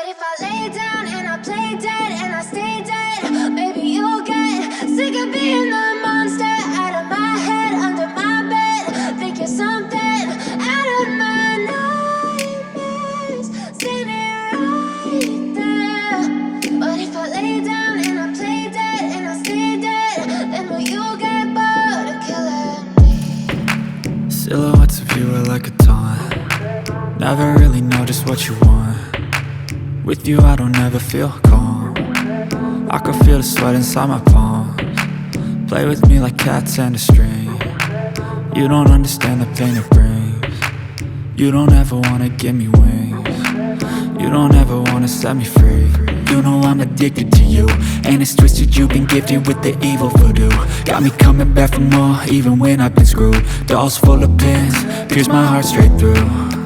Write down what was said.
if I lay down and I play dead and I stay dead, maybe you'll get sick of being the monster out of my head, under my bed. Think you're something out of my nightmares, standing right there. But if I lay down and I play dead and I stay dead, then will you get bored of killing me? Silhouettes of you are like a taunt. Never really know just what you want. With you I don't ever feel calm. I can feel the sweat inside my palms. Play with me like cats and a string. You don't understand the pain it brings. You don't ever wanna give me wings. You don't ever wanna set me free. You know I'm addicted to you, and it's twisted, you've been gifted with the evil voodoo. Got me coming back for more, even when I've been screwed. Dolls full of pins, pierce my heart straight through.